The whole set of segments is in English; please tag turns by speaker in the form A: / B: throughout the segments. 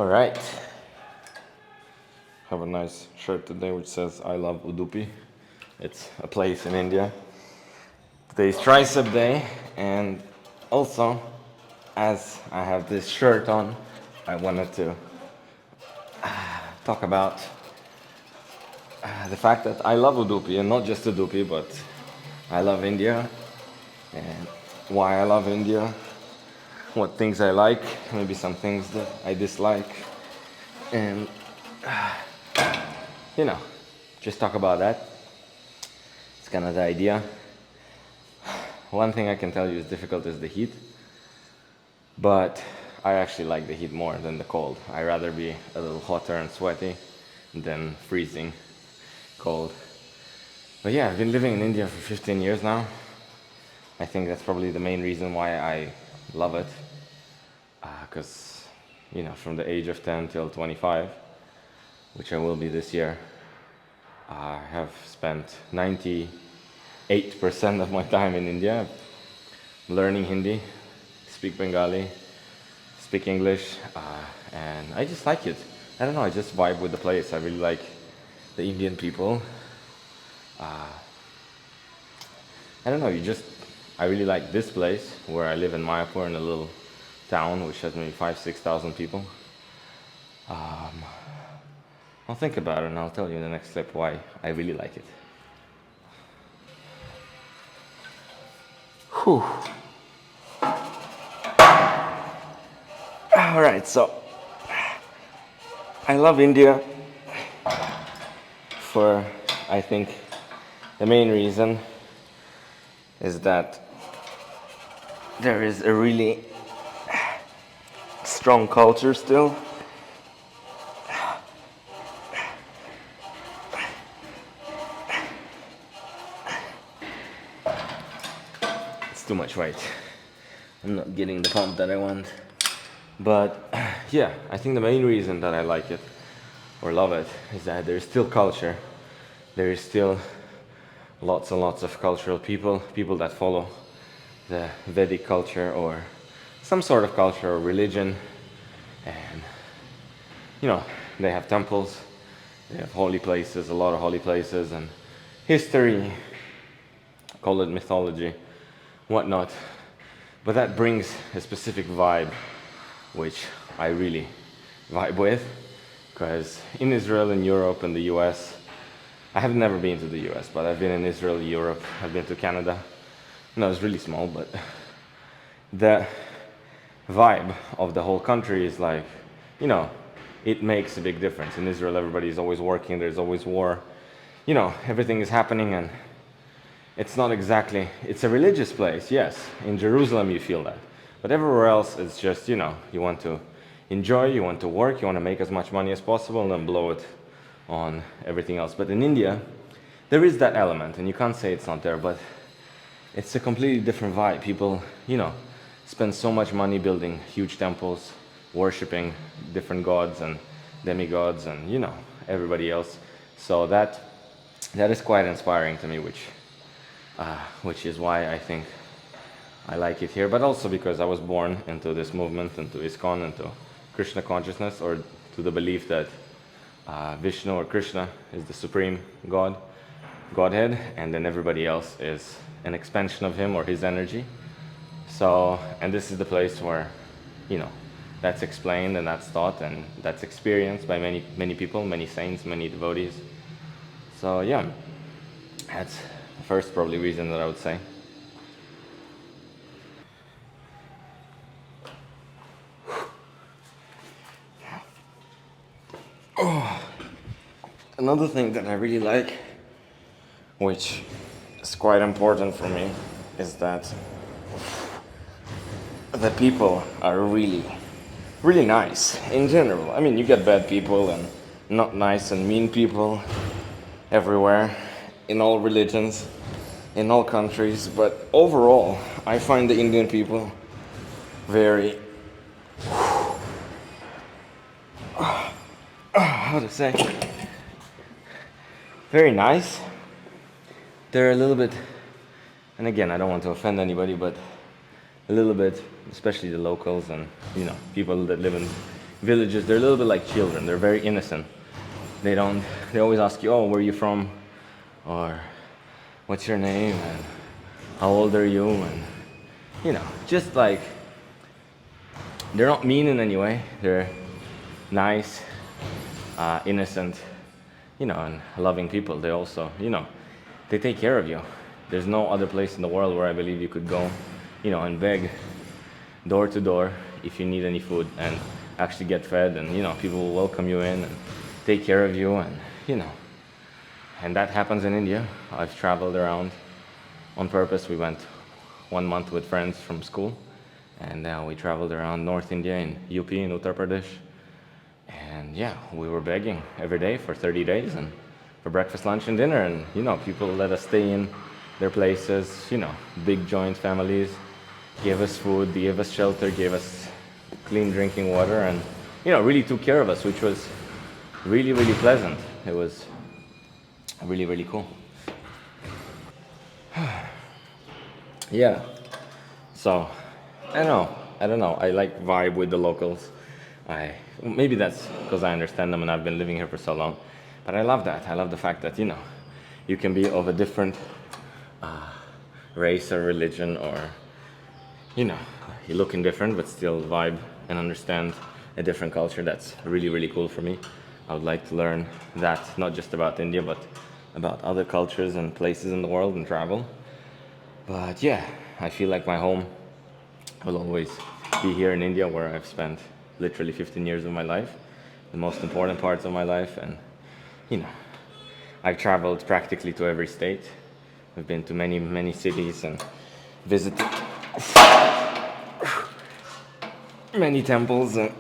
A: Alright. Have a nice shirt today which says I love Udupi. It's a place in India. Today's tricep day, and also, as I have this shirt on, I wanted to talk about the fact that I love Udupi, and not just Udupi, but I love India, and why I love India, what things I like, maybe some things that I dislike, and just talk about that. It's kind of the idea. One thing I can tell you is difficult is the heat, but I actually like the heat more than the cold. I'd rather be a little hotter and sweaty than freezing cold. But yeah, I've been living in India for 15 years now. I think that's probably the main reason why I love it. Because, from the age of 10 till 25, which I will be this year, I have spent 98% of my time in India learning Hindi, speak Bengali, speak English, and I just like it. I don't know, I just vibe with the place. I really like the Indian people. I don't know, I really like this place where I live in Mayapur, in a little town which has maybe 5,000-6,000 people. I'll think about it and I'll tell you in the next clip why I really like it. Whew. Alright, so I love India for, I think, the main reason is that there is a really strong culture still. It's too much weight. I'm not getting the pump that I want. But yeah, I think the main reason that I like it or love it is that there's still culture. There is still lots and lots of cultural people that follow the Vedic culture or some sort of culture or religion. And, they have temples, they have holy places, a lot of holy places, and history, call it mythology, whatnot. But that brings a specific vibe, which I really vibe with, because in Israel, in Europe, in the US, I have never been to the US, but I've been in Israel, Europe, I've been to Canada. No, it's really small, but the vibe of the whole country is like, it makes a big difference. In Israel, everybody is always working, there's always war, everything is happening, and it's not exactly, it's a religious place, yes. In Jerusalem, you feel that. But everywhere else, it's just, you want to enjoy, you want to work, you want to make as much money as possible, and then blow it on everything else. But in India, there is that element, and you can't say it's not there, but it's a completely different vibe. People, spend so much money building huge temples, worshipping different gods and demigods and, everybody else. So that is quite inspiring to me, which is why I think I like it here, but also because I was born into this movement, into ISKCON, into Krishna consciousness, or to the belief that Vishnu or Krishna is the supreme Godhead, and then everybody else is an expansion of him or his energy. So, and this is the place where, that's explained and that's taught and that's experienced by many, many people, many saints, many devotees. So yeah, that's the first probably reason that I would say. Another thing that I really like, which is quite important for me, is that the people are really, really nice in general. I mean, you get bad people and not nice and mean people everywhere, in all religions, in all countries, but overall, I find the Indian people very, how to say, very nice. They're a little bit, and again, I don't want to offend anybody, but a little bit, especially the locals and people that live in villages, they're a little bit like children. They're very innocent. They don't. They always ask you, "Oh, where are you from?" or "What's your name?" and "How old are you?" and just like they're not mean in any way. They're nice, innocent, and loving people. They also, they take care of you. There's no other place in the world where I believe you could go, and beg door to door if you need any food and actually get fed, and people will welcome you in and take care of you, and and that happens in India. I've traveled around on purpose. We went 1 month with friends from school, and we traveled around North India in UP in Uttar Pradesh. And yeah, we were begging every day for 30 days and for breakfast, lunch, and dinner. And people let us stay in their places, big joint families, gave us food, gave us shelter, gave us clean drinking water, and really took care of us, which was really, really pleasant. It was really, really cool. Yeah. So, I don't know. I like vibe with the locals. Maybe that's because I understand them and I've been living here for so long. But I love that. I love the fact that you can be of a different race or religion, or you look indifferent but still vibe and understand a different culture. That's really, really cool for me. I would like to learn that, not just about India, but about other cultures and places in the world and travel. But yeah, I feel like my home will always be here in India, where I've spent literally 15 years of my life, the most important parts of my life. And I've traveled practically to every state. I've been to many, many cities and visited many temples. And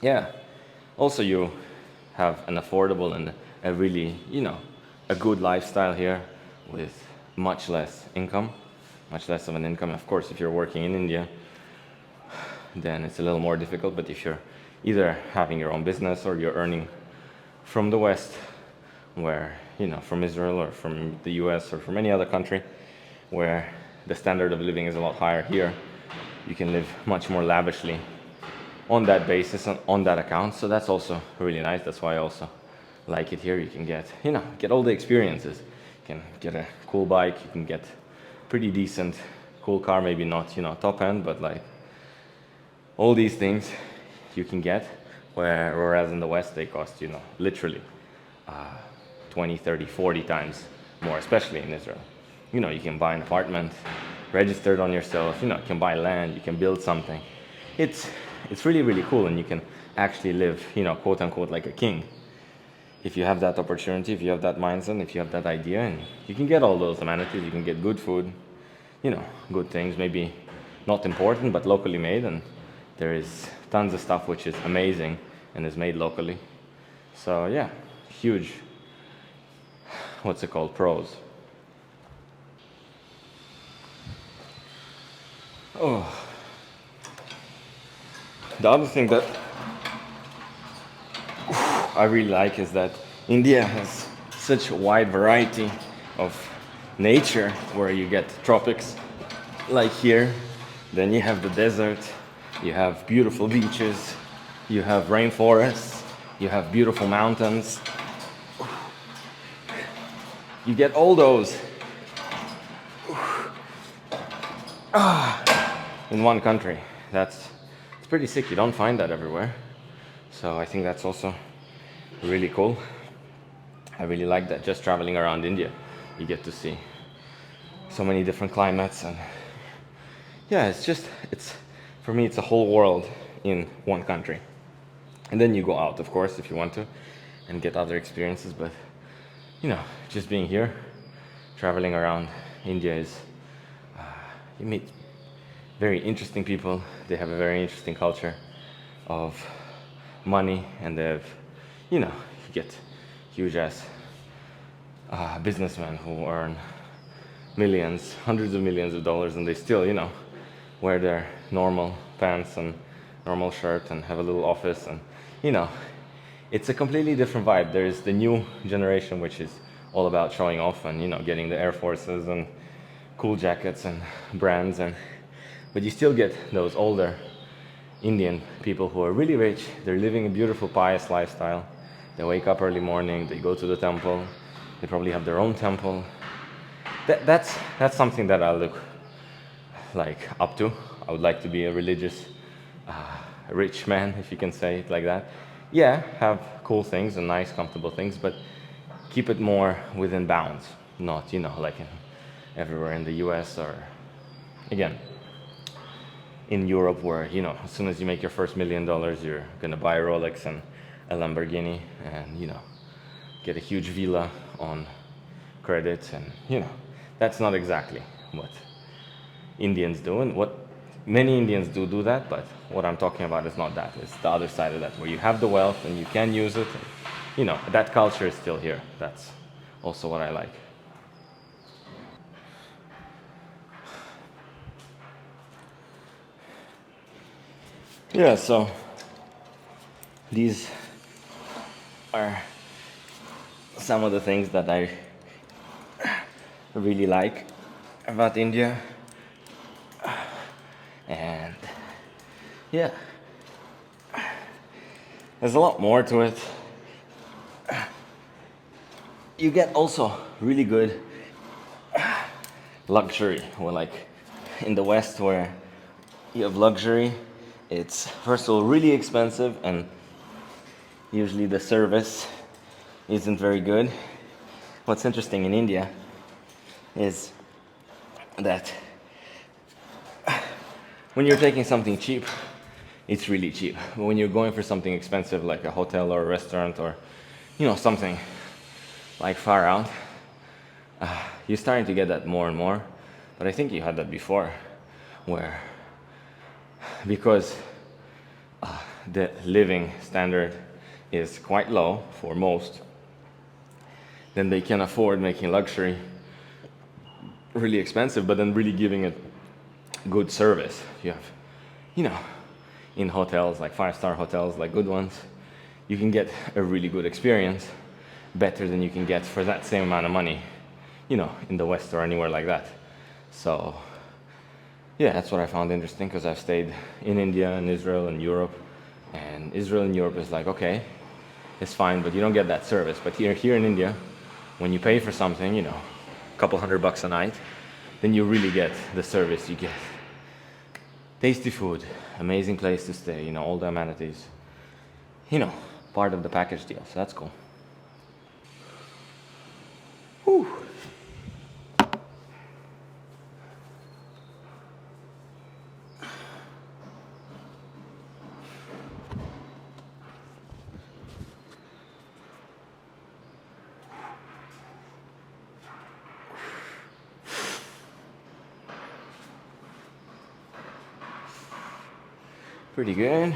A: yeah, also you have an affordable and a really, a good lifestyle here with much less income, much less of an income. Of course, if you're working in India, then it's a little more difficult. But if you're either having your own business or you're earning from the West, where, from Israel or from the US or from any other country, where the standard of living is a lot higher, here you can live much more lavishly on that basis and on that account. So that's also really nice. That's why I also like it here. You can get all the experiences. You can get a cool bike, you can get pretty decent cool car, maybe not top end, but like all these things you can get, whereas in the West they cost literally 20, 30, 40 times more, especially in Israel. You can buy an apartment registered on yourself, you can buy land, you can build something. It's really, really cool, and you can actually live, quote unquote, like a king. If you have that opportunity, if you have that mindset, if you have that idea, and you can get all those amenities, you can get good food, good things, maybe not important, but locally made, and there is tons of stuff which is amazing and is made locally. So yeah, huge, what's it called, pros. Oh. The other thing that I really like is that India has such a wide variety of nature, where you get tropics like here, then you have the desert, you have beautiful beaches, you have rainforests, you have beautiful mountains. You get all those in one country. It's pretty sick. You don't find that everywhere. So I think that's also really cool. I really like that. Just traveling around India, you get to see so many different climates, and yeah, it's for me, it's a whole world in one country. And then you go out, of course, if you want to, and get other experiences. But just being here, traveling around India is you meet very interesting people. They have a very interesting culture of money, and they have, you get huge ass businessmen who earn millions, hundreds of millions of dollars, and they still, wear their normal pants and normal shirt and have a little office, and it's a completely different vibe. There's the new generation, which is all about showing off and getting the Air Forces and cool jackets and brands, but you still get those older Indian people who are really rich. They're living a beautiful, pious lifestyle. They wake up early morning, they go to the temple, they probably have their own temple. That's something that I look like up to. I would like to be a religious, rich man, if you can say it like that. Yeah, have cool things and nice, comfortable things, but keep it more within bounds, not, like everywhere in the US or, again, in Europe where, as soon as you make your first $1 million, you're gonna buy a Rolex and a Lamborghini and, get a huge villa on credit and, that's not exactly what Indians do, and what many Indians do that, but what I'm talking about is not that. It's the other side of that, where you have the wealth and you can use it. And, that culture is still here. That's also what I like. Yeah, so these are some of the things that I really like about India. And yeah, there's a lot more to it. You get also really good luxury. Well, like in the West where you have luxury, it's first of all really expensive and usually the service isn't very good. What's interesting in India is that when you're taking something cheap, it's really cheap. But when you're going for something expensive like a hotel or a restaurant or, something like far out, you're starting to get that more and more. But I think you had that before, where because the living standard is quite low for most, then they can afford making luxury really expensive, but then really giving it good service. You have, in hotels, like 5-star hotels, like good ones, you can get a really good experience, better than you can get for that same amount of money, in the West or anywhere like that. So, yeah, that's what I found interesting, because I've stayed in India and Israel and Europe, and Israel and Europe is like, okay, it's fine, but you don't get that service. But here in India, when you pay for something, a couple $100 a night, then you really get the service. You get tasty food, amazing place to stay, all the amenities, part of the package deal. So that's cool. Whew. Pretty good.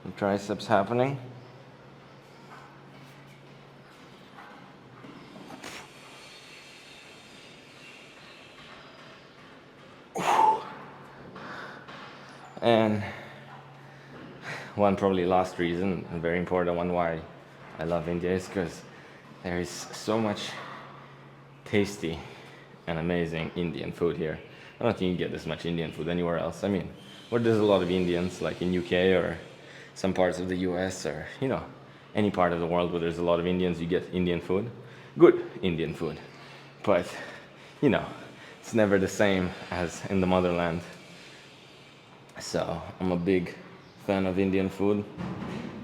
A: The triceps happening. And one probably last reason, a very important one why I love India, is because there is so much tasty and amazing Indian food here. I don't think you get this much Indian food anywhere else. I mean, where there's a lot of Indians, like in UK or some parts of the US or, any part of the world where there's a lot of Indians, you get Indian food. Good Indian food. But, it's never the same as in the motherland. So, I'm a big fan of Indian food.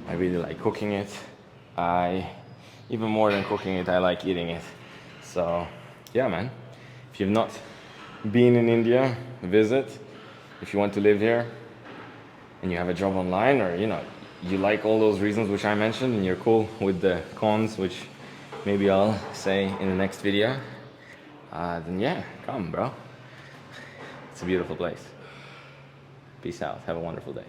A: I really like cooking it. Even more than cooking it, I like eating it. So, yeah, man. If you've not been in India, visit. If you want to live here and you have a job online, or you like all those reasons which I mentioned and you're cool with the cons, which maybe I'll say in the next video, then yeah, come bro. It's a beautiful place. Peace out. Have a wonderful day.